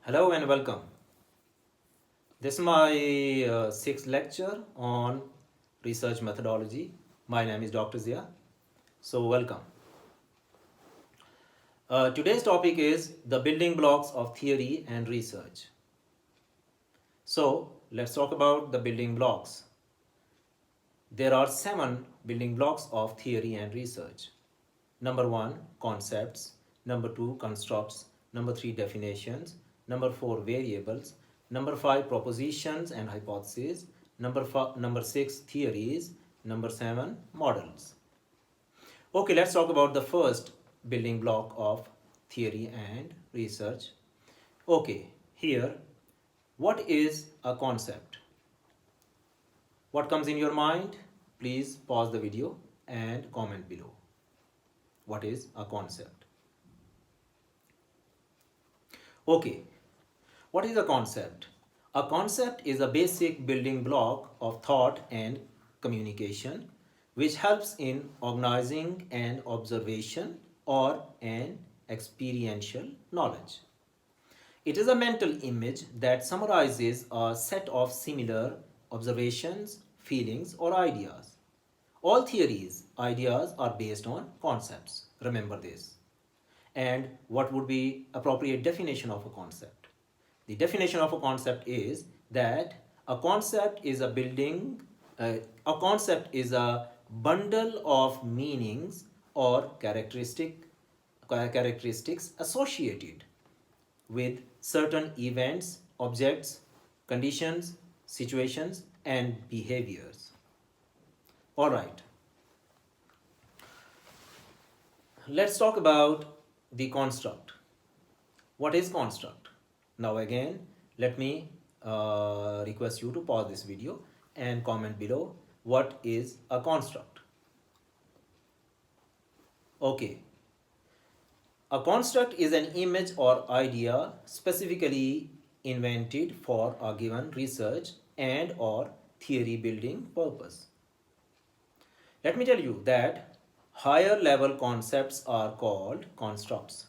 Hello and welcome. This is my sixth lecture on research methodology. My name is Dr. Zia. So, welcome. Today's topic is the building blocks of theory and research. So, let's talk about the building blocks. There are 7 building blocks of theory and research. Number 1, concepts. Number 2, constructs. Number 3, definitions. Number 4, variables. Number 5, propositions and hypotheses. Number 6, theories. Number 7, models. Okay, let's talk about the first building block of theory and research. Okay, here, what is a concept? What comes in your mind? Please pause the video and comment below. What is a concept? Okay, what is a concept? A concept is a basic building block of thought and communication which helps in organizing an observation or an experiential knowledge. It is a mental image that summarizes a set of similar observations, feelings, or ideas. All theories, ideas are based on concepts. Remember this. And what would be appropriate definition of a concept? The definition of a concept is that a concept is a bundle of meanings or characteristics associated with certain events, objects, conditions, situations, and behaviors. All right. Let's talk about the construct. What is construct? Now again, let me request you to pause this video and comment below what is a construct. Okay. A construct is an image or idea specifically invented for a given research and or theory building purpose. Let me tell you that higher level concepts are called constructs.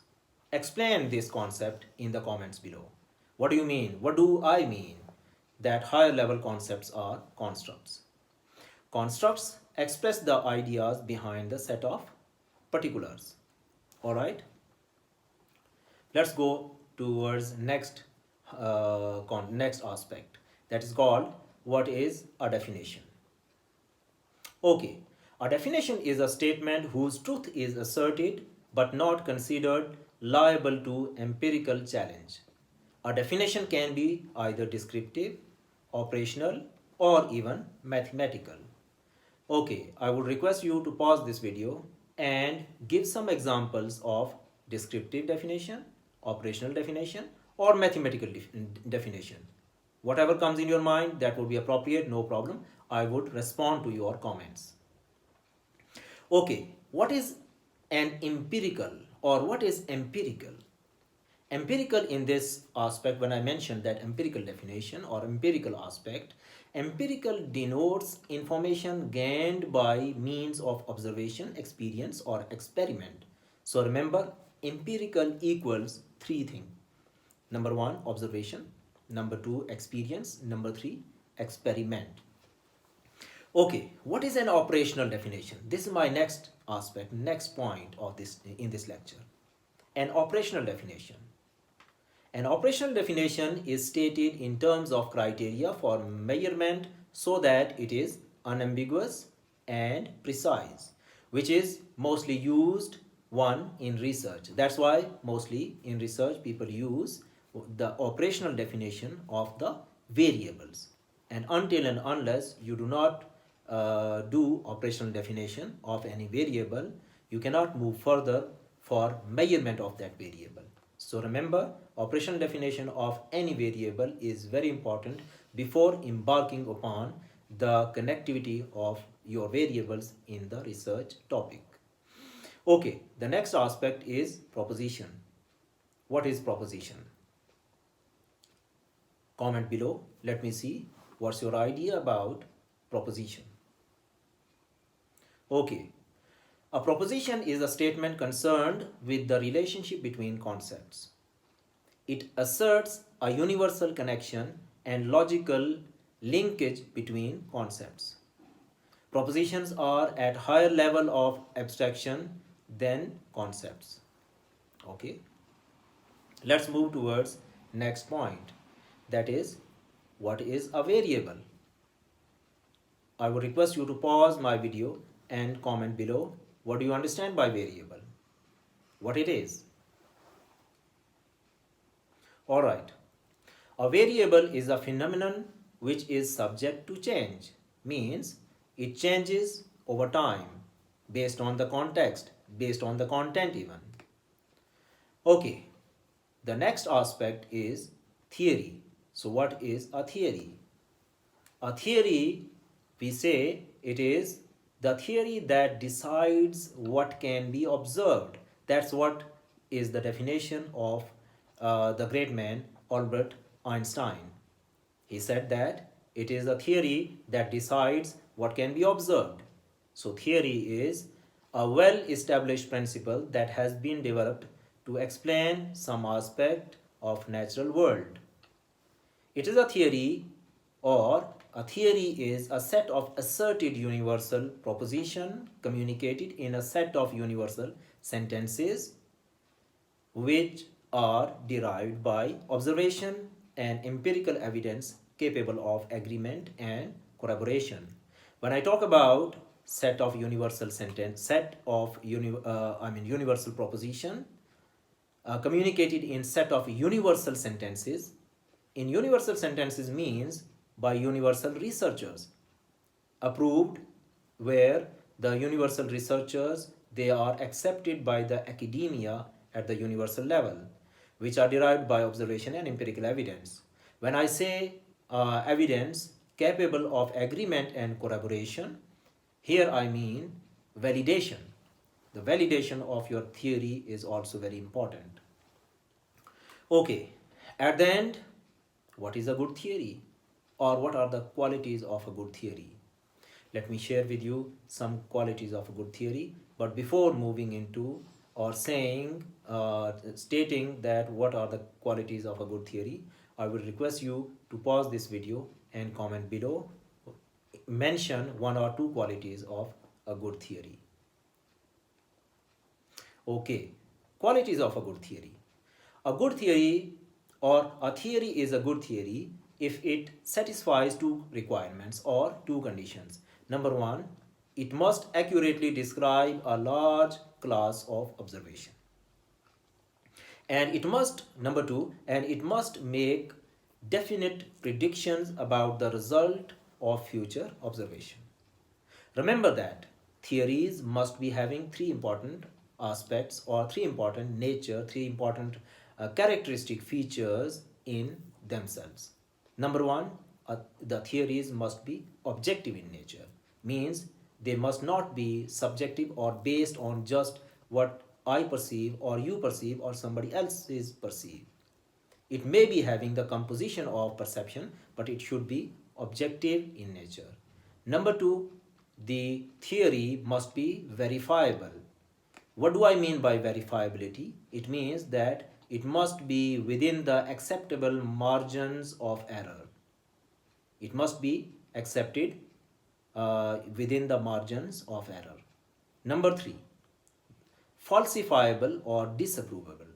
Explain this concept in the comments below. What do you mean? What do I mean that higher level concepts are constructs? Constructs express the ideas behind the set of particulars. All right. Let's go towards next aspect, that is called what is a definition. Okay, a definition is a statement whose truth is asserted but not considered liable to empirical challenge. A definition can be either descriptive, operational, or even mathematical. Okay, I would request you to pause this video and give some examples of descriptive definition, operational definition, or mathematical definition. Whatever comes in your mind, that would be appropriate, no problem. I would respond to your comments. Okay, what is an empirical or what is empirical? Empirical in this aspect, when I mentioned that empirical definition or empirical aspect, empirical denotes information gained by means of observation, experience, or experiment. So remember, empirical equals 3 things. Number 1, observation. Number 2, experience. Number 3, experiment. Okay, what is an operational definition? This is my next aspect, next point of this in this lecture. An operational definition. An operational definition is stated in terms of criteria for measurement so that it is unambiguous and precise, which is mostly used in research. That's why mostly in research people use the operational definition of the variables. And until and unless you do not do operational definition of any variable, you cannot move further for measurement of that variable. So remember, operational definition of any variable is very important before embarking upon the connectivity of your variables in the research topic. Okay, the next aspect is proposition. What is proposition? Comment below. Let me see what's your idea about proposition. Okay, a proposition is a statement concerned with the relationship between concepts. It asserts a universal connection and logical linkage between concepts. Propositions are at higher level of abstraction than concepts. Okay, let's move towards next point, that is, what is a variable? I would request you to pause my video and comment below what do you understand by variable, what it is. Alright, a variable is a phenomenon which is subject to change, means it changes over time based on the context, based on the content even. Okay, the next aspect is theory. So what is a theory? A theory, we say it is the theory that decides what can be observed. That's what is the definition of the great man Albert Einstein. He said that it is a theory that decides what can be observed. So theory is a well-established principle that has been developed to explain some aspect of natural world. It is a theory, or a theory is a set of asserted universal proposition communicated in a set of universal sentences which are derived by observation and empirical evidence capable of agreement and corroboration. When I talk about set of universal sentence, universal proposition communicated in set of universal sentences. In universal sentences means by universal researchers, approved, where the universal researchers, they are accepted by the academia at the universal level, which are derived by observation and empirical evidence. When I say evidence capable of agreement and corroboration, here I mean validation. The validation of your theory is also very important. Okay, at the end, what is a good theory, or what are the qualities of a good theory? Let me share with you some qualities of a good theory. But before moving into or stating that what are the qualities of a good theory, I will request you to pause this video and comment below. Mention one or two qualities of a good theory. Okay, qualities of a good theory. A good theory, or a theory is a good theory if it satisfies two requirements or two conditions. Number one, it must accurately describe a large class of observation. And it must, number two, and it must make definite predictions about the result of future observation. Remember that theories must be having three important aspects, or three important characteristic features in themselves. Number one, the theories must be objective in nature, means they must not be subjective or based on just what I perceive or you perceive or somebody else is perceive. It may be having the composition of perception, but it should be objective in nature. Number two, the theory must be verifiable. What do I mean by verifiability? It means that it must be within the acceptable margins of error. It must be accepted within the margins of error. Number three, falsifiable or disapprovable.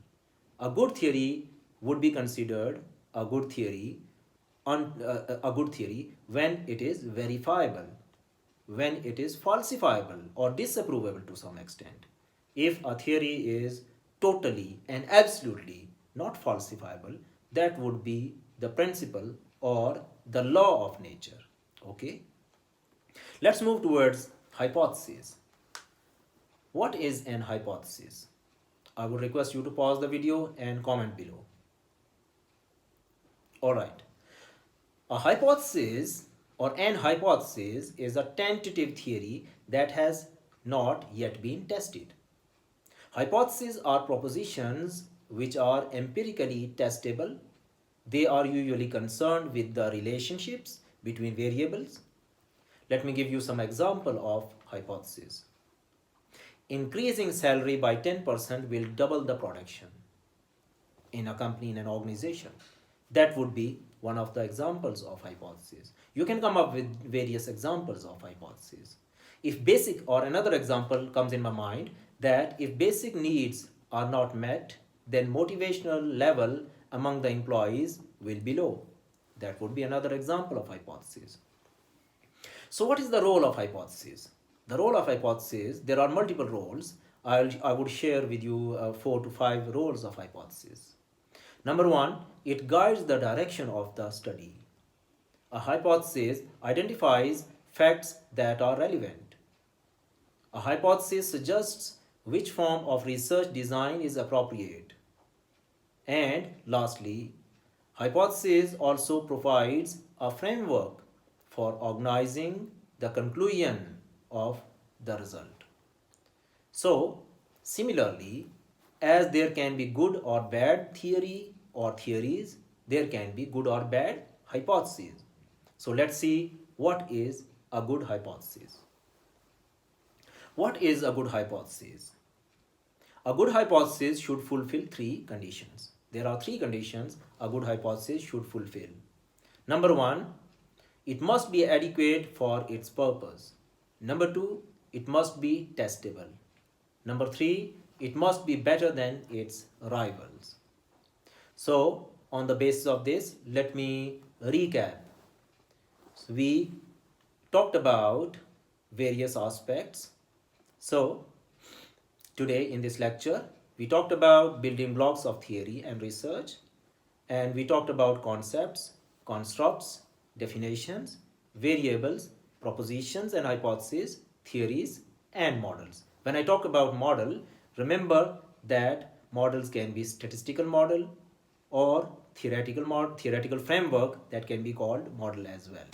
A good theory would be considered a good theory when it is verifiable, when it is falsifiable or disapprovable to some extent. If a theory is totally and absolutely not falsifiable, that would be the principle or the law of nature. Okay, let's move towards hypothesis. What is an hypothesis? I would request you to pause the video and comment below. Alright, a hypothesis or an hypothesis is a tentative theory that has not yet been tested. Hypotheses are propositions which are empirically testable. They are usually concerned with the relationships between variables. Let me give you some example of hypotheses. Increasing salary by 10% will double the production in a company, in an organization. That would be one of the examples of hypothesis. You can come up with various examples of hypothesis. If basic, or another example comes in my mind, that if basic needs are not met, then motivational level among the employees will be low. That would be another example of hypothesis. So what is the role of hypothesis? The role of hypothesis, there are multiple roles. I would share with you 4 to 5 roles of hypothesis. Number one, it guides the direction of the study. A hypothesis identifies facts that are relevant. A hypothesis suggests which form of research design is appropriate. And lastly, hypothesis also provides a framework for organizing the conclusion of the result. So, similarly, as there can be good or bad theory or theories, there can be good or bad hypotheses. So let's see what is a good hypothesis. What is a good hypothesis? A good hypothesis should fulfill 3 conditions. There are 3 conditions a good hypothesis should fulfill. Number one, it must be adequate for its purpose. Number two, it must be testable. Number three, it must be better than its rivals. So, on the basis of this, let me recap. So, we talked about various aspects. So, today in this lecture, we talked about building blocks of theory and research, and we talked about concepts, constructs, definitions, variables, propositions and hypotheses, theories, and models. When I talk about model, remember that models can be statistical model or theoretical framework that can be called model as well.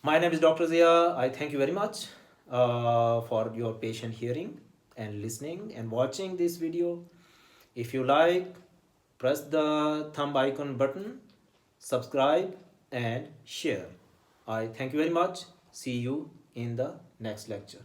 My name is Dr. Zia. I thank you very much for your patient hearing and listening and watching this video. If you like, press the thumb icon button, subscribe and share. I thank you very much. See you in the next lecture.